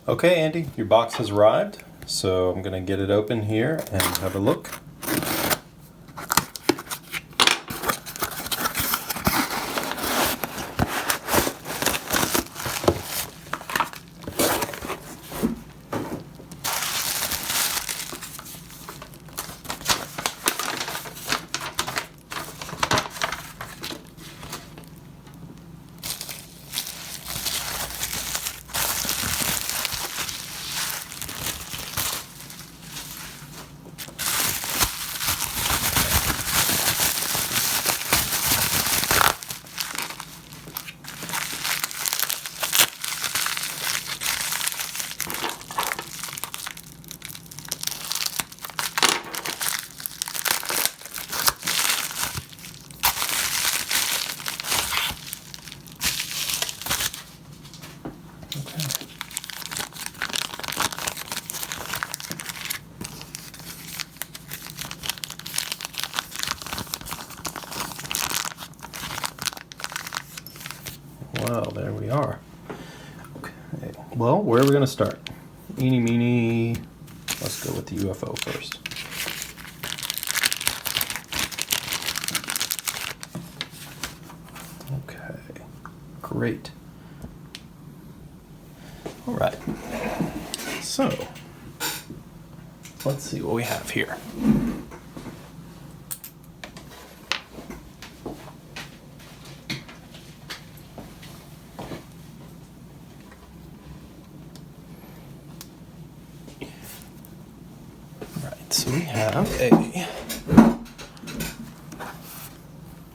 Okay, Andy, your box has arrived, so I'm gonna get it open here and have a look. Well, there we are. Okay. Well, where are we going to start? Eeny, meeny. Let's go with the UFO first. Okay. Great. All right. So, let's see what we have here. So we have a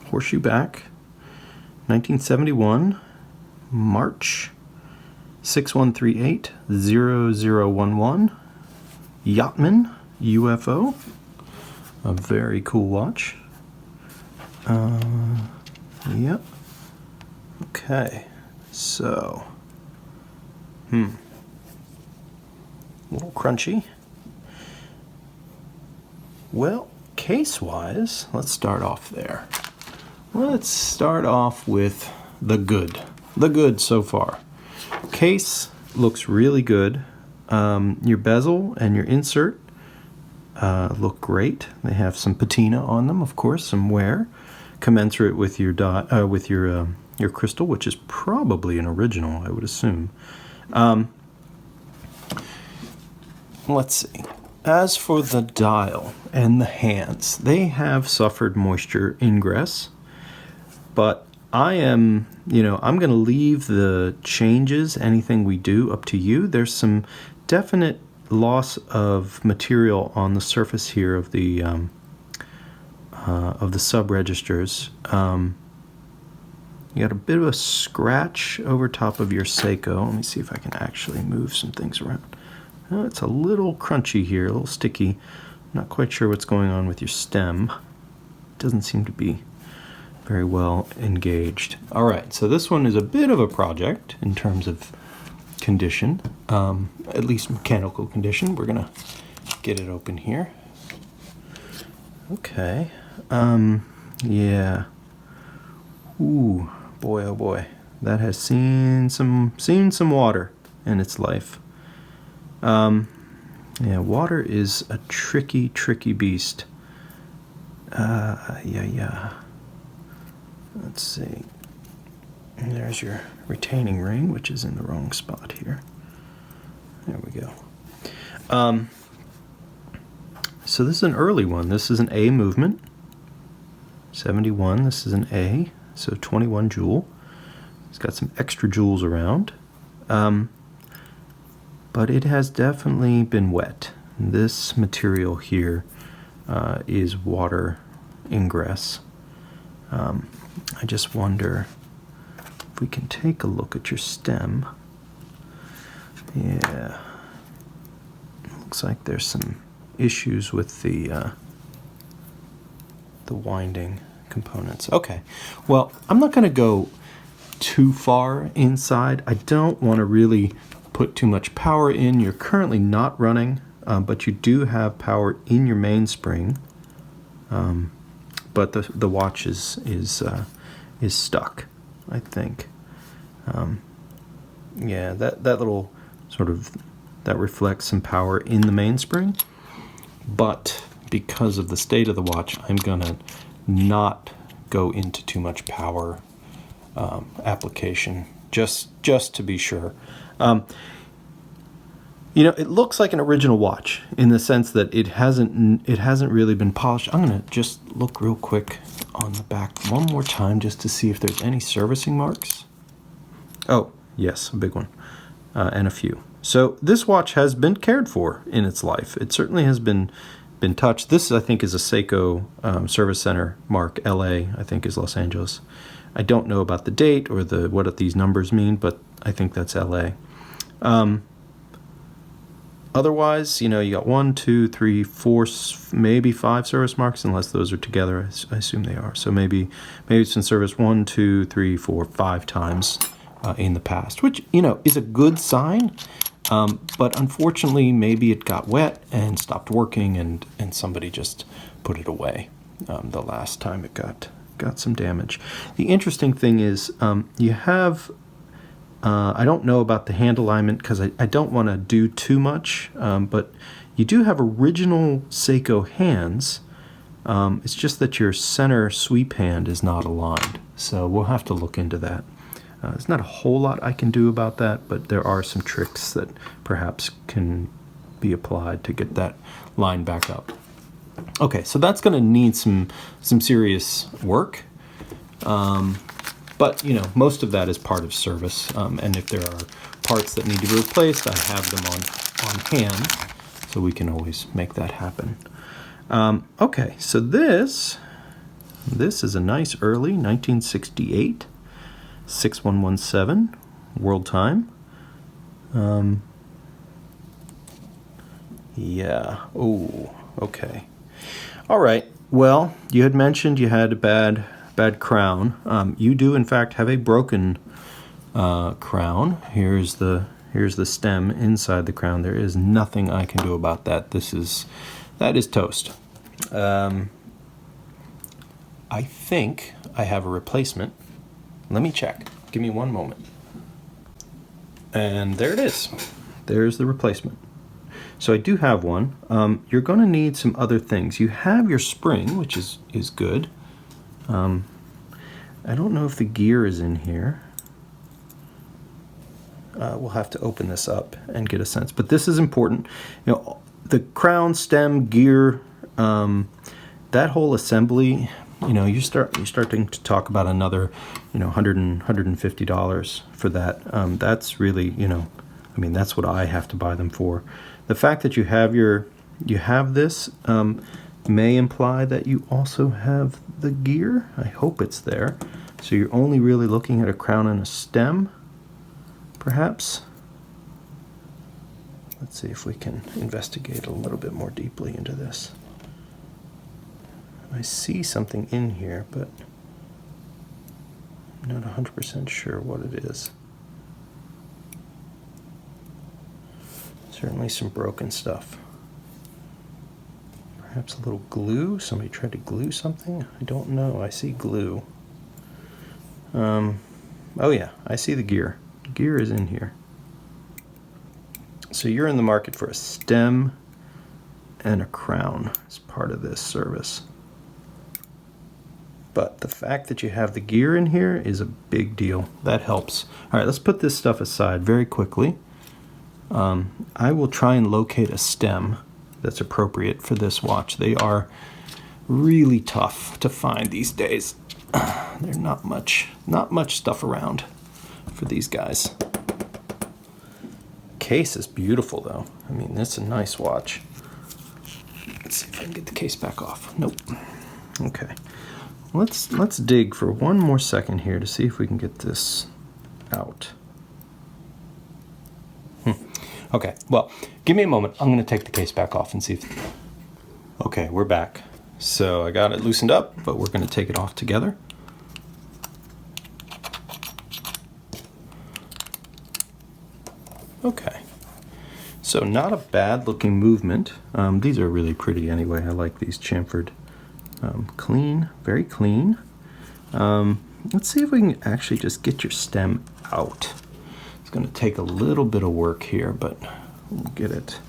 horseshoe back, 1971, March 6138-0011, Yachtman UFO, a very cool watch. Yep. Okay, so, a little crunchy. Well, case-wise, let's start off there. Let's start off with the good. The good so far. Case looks really good. Your bezel and your insert look great. They have some patina on them, of course, some wear, commensurate with your your crystal, which is probably an original, I would assume. Let's see. As for the dial and the hands, they have suffered moisture ingress, but I'm going to leave the changes, anything we do, up to you. There's some definite loss of material on the surface here of the sub registers. You got a bit of a scratch over top of your Seiko. Let me see if I can actually move some things around. It's a little crunchy here, a little sticky. Not quite sure what's going on with your stem. Doesn't seem to be very well engaged. All right, so this one is a bit of a project in terms of condition, at least mechanical condition. We're gonna get it open here. Okay, yeah. Ooh, boy, oh boy, that has seen some water in its life. Yeah, water is a tricky beast. Yeah. Let's see. And there's your retaining ring, which is in the wrong spot here. There we go. So this is an early one. This is an A movement. 71, this is an A, so 21 joule. It's got some extra joules around. But it has definitely been wet. This material here is water ingress. I just wonder if we can take a look at your stem. Yeah, looks like there's some issues with the winding components. Okay, well, I'm not going to go too far inside. I don't want to really put too much power in. You're currently not running, but you do have power in your mainspring. But the watch is stuck, I think. Yeah, that little sort of, that reflects some power in the mainspring. But because of the state of the watch, I'm gonna not go into too much power application, just to be sure. You know, it looks like an original watch in the sense that it hasn't really been polished. I'm gonna just look real quick on the back one more time just to see if there's any servicing marks. Oh, yes, a big one, and a few. So this watch has been cared for in its life. It certainly has been touched. This, I think, is a Seiko service center mark. LA, I think, is Los Angeles. I don't know about the date or what these numbers mean, but I think that's LA. Otherwise, you know, you got 1, 2, 3, 4, maybe 5 service marks, unless those are together. I assume they are. So maybe it's been serviced 1, 2, 3, 4, 5 times in the past, which, you know, is a good sign. But unfortunately, maybe it got wet and stopped working, and somebody just put it away the last time it got some damage. The interesting thing is you have. I don't know about the hand alignment because I don't want to do too much, but you do have original Seiko hands. It's just that your center sweep hand is not aligned, so we'll have to look into that. There's not a whole lot I can do about that, but there are some tricks that perhaps can be applied to get that line back up. Okay, so that's going to need some serious work. But, you know, most of that is part of service, and if there are parts that need to be replaced, I have them on hand, so we can always make that happen. Okay, so this is a nice early 1968 6117 world time. Yeah. Oh, okay. All right. Well, you had mentioned you had a bad crown. You do, in fact, have a broken crown. Here's the stem inside the crown. There is nothing I can do about that. That is toast. I think I have a replacement. Let me check. Give me one moment. And there it is. There's the replacement. So I do have one. You're going to need some other things. You have your spring, which is good. I don't know if the gear is in here. We'll have to open this up and get a sense. But this is important. You know, the crown, stem, gear, that whole assembly. You know, you're starting to talk about another, you know, $150 for that. That's really, you know, I mean, that's what I have to buy them for. The fact that you have this may imply that you also have the gear. I hope it's there. So you're only really looking at a crown and a stem, perhaps. Let's see if we can investigate a little bit more deeply into this. I see something in here, but I'm not 100% sure what it is. Certainly some broken stuff. Perhaps a little glue? Somebody tried to glue something? I don't know. I see glue. Oh yeah, I see the gear. The gear is in here. So you're in the market for a stem and a crown as part of this service. But the fact that you have the gear in here is a big deal. That helps. All right, let's put this stuff aside very quickly. I will try and locate a stem that's appropriate for this watch. They are really tough to find these days. There's not much stuff around for these guys. Case is beautiful though. I mean, it's a nice watch. Let's see if I can get the case back off. Nope. Okay. Let's dig for one more second here to see if we can get this out. Okay, well, give me a moment. I'm going to take the case back off and see if... Okay, we're back. So I got it loosened up, but we're going to take it off together. Okay. So not a bad looking movement. These are really pretty anyway. I like these chamfered. Clean, very clean. Let's see if we can actually just get your stem out. It's going to take a little bit of work here, but we'll get it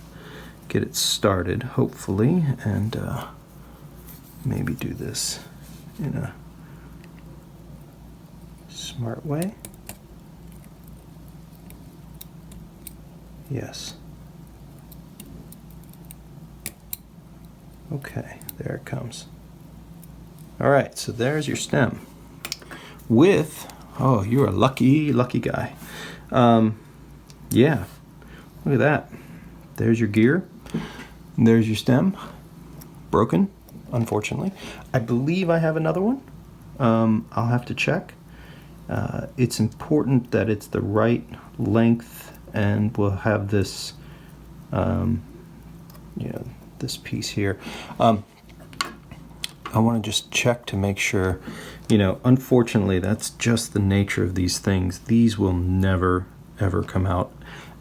started, hopefully, and maybe do this in a smart way. Yes. Okay, there it comes. All right, so there's your stem. With, oh, you're a lucky guy. Yeah, look at that. There's your gear. There's your stem. Broken, unfortunately. I believe I have another one. I'll have to check. It's important that it's the right length, and we'll have this, this piece here. I want to just check to make sure, unfortunately, that's just the nature of these things. These will never, ever come out.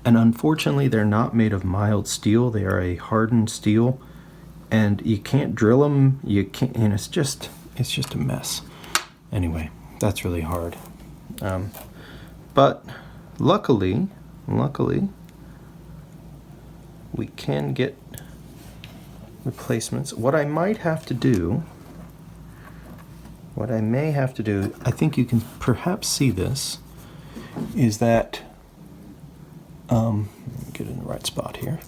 And unfortunately, they're not made of mild steel. They are a hardened steel, and you can't drill them. You can't, and it's just a mess. Anyway, that's really hard. But luckily, we can get replacements. What I may have to do, I think you can perhaps see this, is that, get in the right spot here.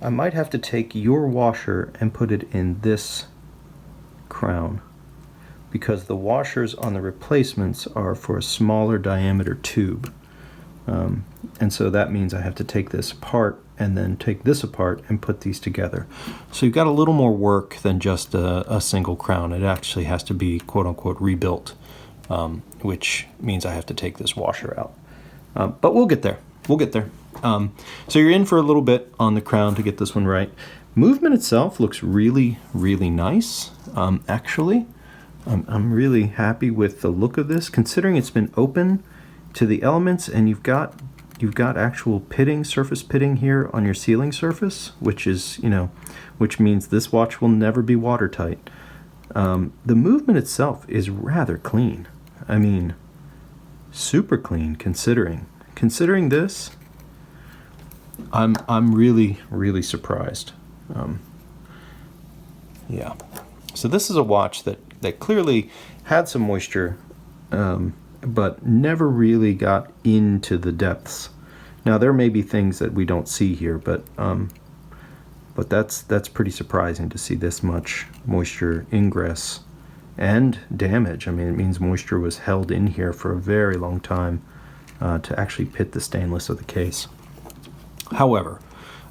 I might have to take your washer and put it in this crown, because the washers on the replacements are for a smaller diameter tube. And so that means I have to take this apart and then take this apart and put these together. So you've got a little more work than just a single crown. It actually has to be quote-unquote rebuilt, which means I have to take this washer out. But we'll get there. So you're in for a little bit on the crown to get this one right. Movement itself looks really, really nice. Actually, I'm really happy with the look of this, considering it's been open to the elements, and you've got actual pitting, surface pitting here on your sealing surface, which is, which means this watch will never be watertight. The movement itself is rather clean. I mean, super clean considering this. I'm really, really surprised. Yeah. So this is a watch that clearly had some moisture, but never really got into the depths. Now there may be things that we don't see here, but that's pretty surprising to see this much moisture ingress and damage. I mean, it means moisture was held in here for a very long time to actually pit the stainless of the case. However,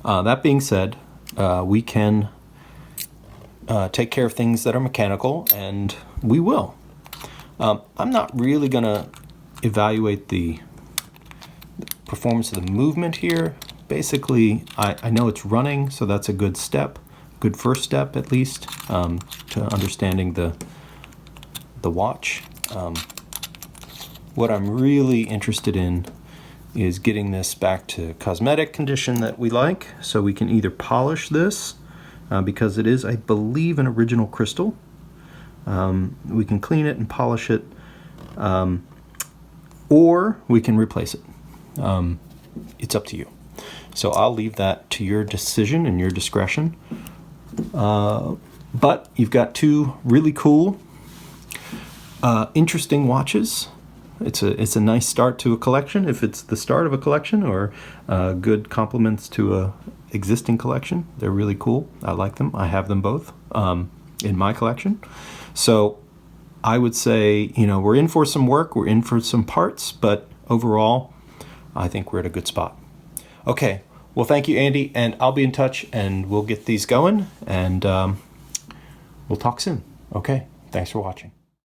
that being said, we can take care of things that are mechanical, and we will. I'm not really going to evaluate the performance of the movement here. Basically, I know it's running, so that's a good step, good first step at least, to understanding the watch. What I'm really interested in is getting this back to cosmetic condition that we like, so we can either polish this, because it is, I believe, an original crystal. We can clean it and polish it, or we can replace it. It's up to you. So I'll leave that to your decision and your discretion. But you've got two really cool, interesting watches. It's a nice start to a collection, if it's the start of a collection, or good compliments to a existing collection. They're really cool. I like them. I have them both in my collection. So I would say, we're in for some work, we're in for some parts, but overall, I think we're at a good spot. Okay, well, thank you, Andy, and I'll be in touch, and we'll get these going, and we'll talk soon. Okay, thanks for watching.